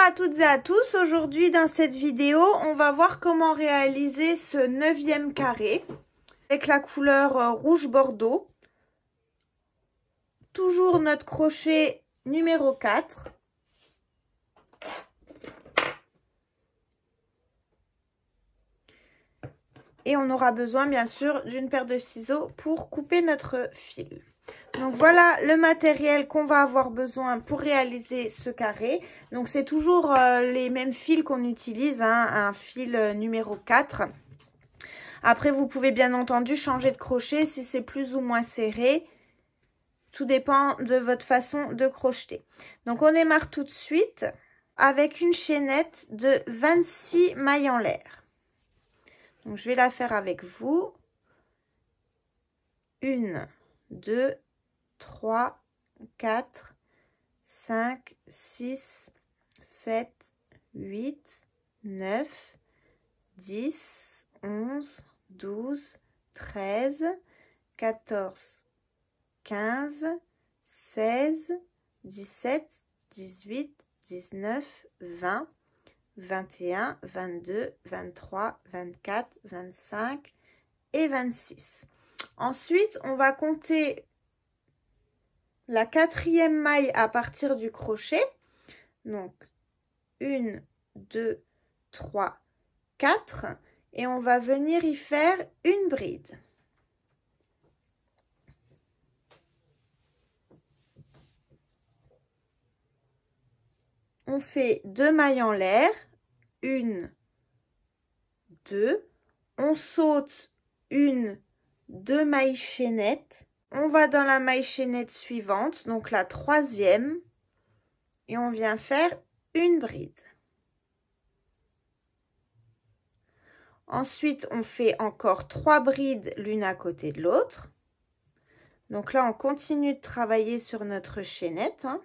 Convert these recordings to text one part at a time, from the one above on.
à toutes et à tous, aujourd'hui dans cette vidéo on va voir comment réaliser ce 9e carré avec la couleur rouge bordeaux. Toujours notre crochet numéro 4. Et on aura besoin bien sûr d'une paire de ciseaux pour couper notre fil. Donc voilà le matériel qu'on va avoir besoin pour réaliser ce carré. Donc c'est toujours les mêmes fils qu'on utilise, hein, un fil numéro 4. Après vous pouvez bien entendu changer de crochet si c'est plus ou moins serré. Tout dépend de votre façon de crocheter. Donc on démarre tout de suite avec une chaînette de 26 mailles en l'air. Donc je vais la faire avec vous. 1, 2, 3, 4, 5, 6, 7, 8, 9, 10, 11, 12, 13, 14, 15, 16, 17, 18, 19, 20, 21, 22, 23, 24, 25 et 26. Ensuite, on va compter la 4e maille à partir du crochet. Donc, 1, 2, 3, 4. Et on va venir y faire une bride. On fait 2 mailles en l'air. 1, 2. On saute 1, 2 mailles chaînettes. On va dans la maille chaînette suivante, donc la 3e, et on vient faire une bride. Ensuite, on fait encore 3 brides l'une à côté de l'autre. Donc là, on continue de travailler sur notre chaînette, hein.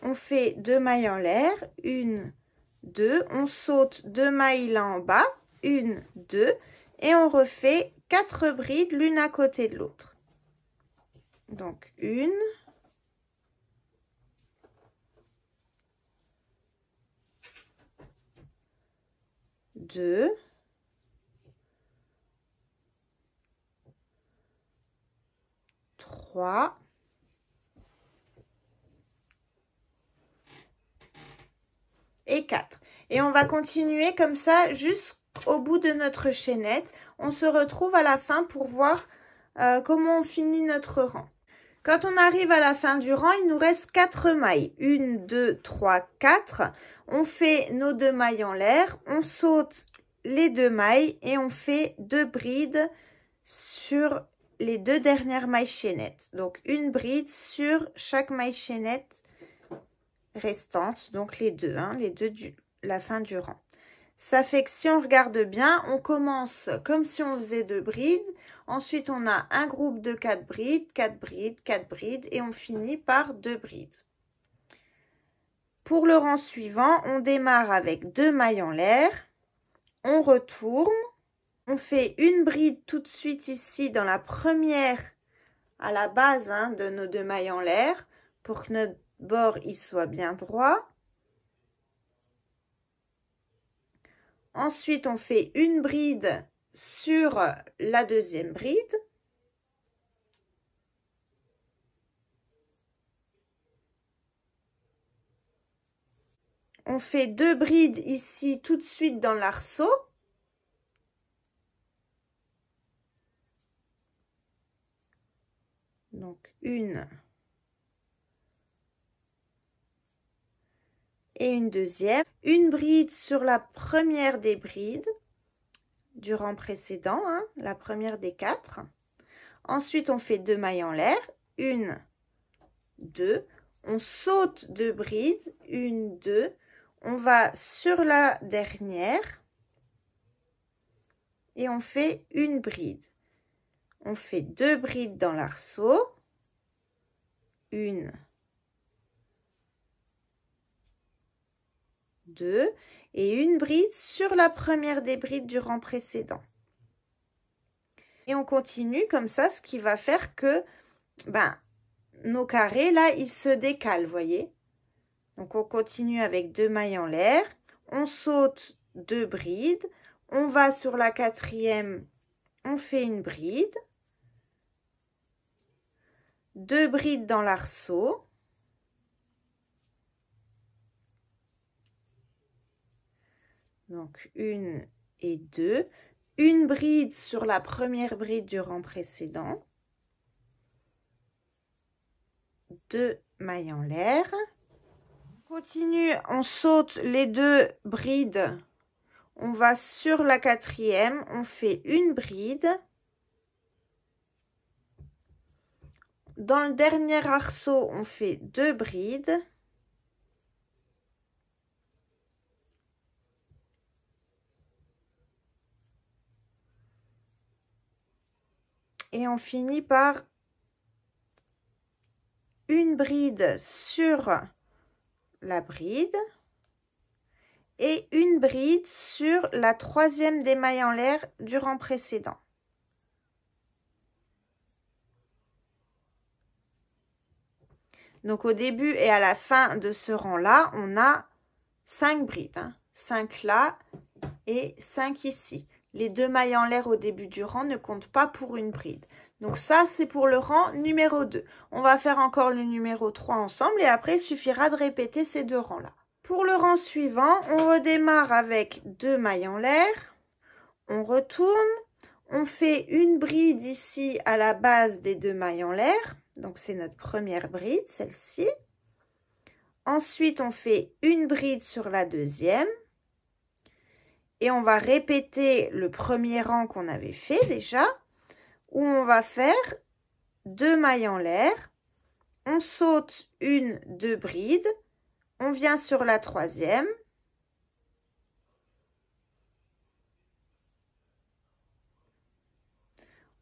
On fait 2 mailles en l'air, 1, 2, on saute 2 mailles là en bas, 1, 2, et on refait 4 brides l'une à côté de l'autre. Donc 1, 2, 3, 4. Et on va continuer comme ça jusqu'au bout de notre chaînette. On se retrouve à la fin pour voir comment on finit notre rang. Quand on arrive à la fin du rang, il nous reste 4 mailles. 1, 2, 3, 4. On fait nos 2 mailles en l'air. On saute les 2 mailles et on fait 2 brides sur les 2 dernières mailles chaînettes. Donc une bride sur chaque maille chaînette restantes, donc les deux, hein, les deux de la fin du rang. Ça fait que si on regarde bien, on commence comme si on faisait 2 brides. Ensuite, on a un groupe de 4 brides, 4 brides, 4 brides et on finit par 2 brides. Pour le rang suivant, on démarre avec 2 mailles en l'air. On retourne. On fait une bride tout de suite ici dans la première, à la base, hein, de nos 2 mailles en l'air pour que notre bord il soit bien droit. Ensuite, on fait une bride sur la 2e bride. On fait 2 brides ici tout de suite dans l'arceau. Donc une et une deuxième, une bride sur la première des brides du rang précédent, hein, la première des 4. Ensuite, on fait 2 mailles en l'air, 1, 2, on saute 2 brides, 1, 2, on va sur la dernière et on fait une bride. On fait 2 brides dans l'arceau, 1, 2 et une bride sur la première des brides du rang précédent. Et on continue comme ça, ce qui va faire que nos carrés là, ils se décalent, voyez. Donc on continue avec 2 mailles en l'air, on saute 2 brides, on va sur la quatrième, on fait une bride, 2 brides dans l'arceau, donc 1 et 2, une bride sur la première bride du rang précédent, 2 mailles en l'air, on continue, on saute les 2 brides, on va sur la quatrième, on fait une bride, dans le dernier arceau on fait 2 brides, et on finit par une bride sur la bride et une bride sur la troisième des mailles en l'air du rang précédent. Donc au début et à la fin de ce rang là, on a 5 brides, 5 là et 5 ici. Les 2 mailles en l'air au début du rang ne comptent pas pour une bride. Donc ça, c'est pour le rang numéro 2. On va faire encore le numéro 3 ensemble et après, il suffira de répéter ces 2 rangs-là. Pour le rang suivant, on redémarre avec 2 mailles en l'air. On retourne. On fait une bride ici à la base des 2 mailles en l'air. Donc, c'est notre première bride, celle-ci. Ensuite, on fait une bride sur la deuxième. Et on va répéter le premier rang qu'on avait fait déjà, où on va faire 2 mailles en l'air, on saute 1, 2 brides, on vient sur la troisième,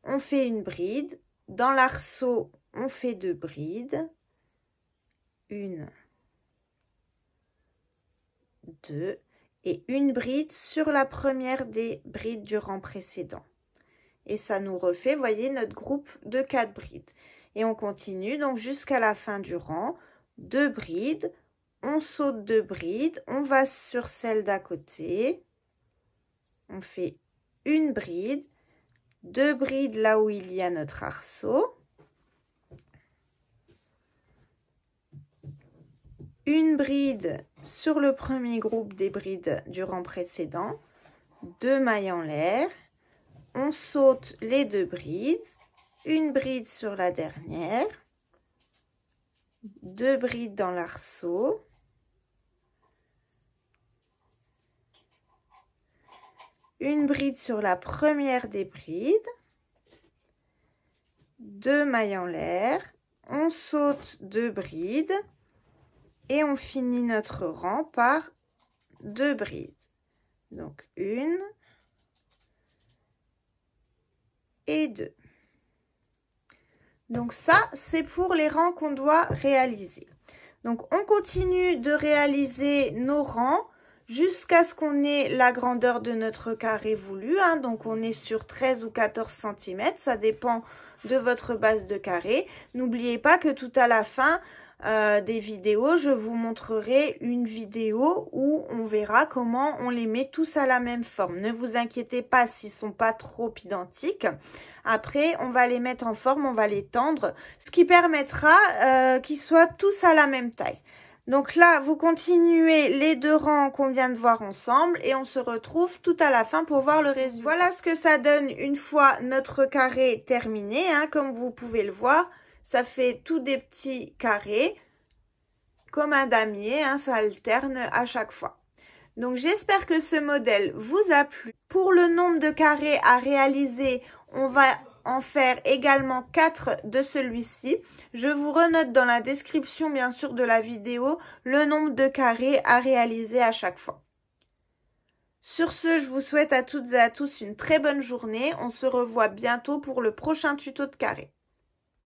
on fait une bride, dans l'arceau on fait 2 brides, 1, 2 et une bride sur la première des brides du rang précédent. Et ça nous refait, voyez, notre groupe de 4 brides. Et on continue donc jusqu'à la fin du rang. 2 brides, on saute 2 brides, on va sur celle d'à côté. On fait une bride, 2 brides là où il y a notre arceau. Une bride sur le premier groupe des brides du rang précédent. 2 mailles en l'air. On saute les 2 brides, une bride sur la dernière, 2 brides dans l'arceau, une bride sur la première des brides, 2 mailles en l'air, on saute 2 brides et on finit notre rang par 2 brides. Donc 1 et 2. Donc ça, c'est pour les rangs qu'on doit réaliser. Donc on continue de réaliser nos rangs jusqu'à ce qu'on ait la grandeur de notre carré voulu. Donc on est sur 13 ou 14 cm, ça dépend de votre base de carré. N'oubliez pas que tout à la fin des vidéos, je vous montrerai une vidéo où on verra comment on les met tous à la même forme. Ne vous inquiétez pas s'ils ne sont pas trop identiques. Après, on va les mettre en forme, on va les tendre, ce qui permettra qu'ils soient tous à la même taille. Donc là, vous continuez les 2 rangs qu'on vient de voir ensemble et on se retrouve tout à la fin pour voir le résultat. Voilà ce que ça donne une fois notre carré terminé, comme vous pouvez le voir. Ça fait tous des petits carrés, comme un damier, ça alterne à chaque fois. Donc j'espère que ce modèle vous a plu. Pour le nombre de carrés à réaliser, on va en faire également 4 de celui-ci. Je vous renote dans la description bien sûr de la vidéo le nombre de carrés à réaliser à chaque fois. Sur ce, je vous souhaite à toutes et à tous une très bonne journée. On se revoit bientôt pour le prochain tuto de carré.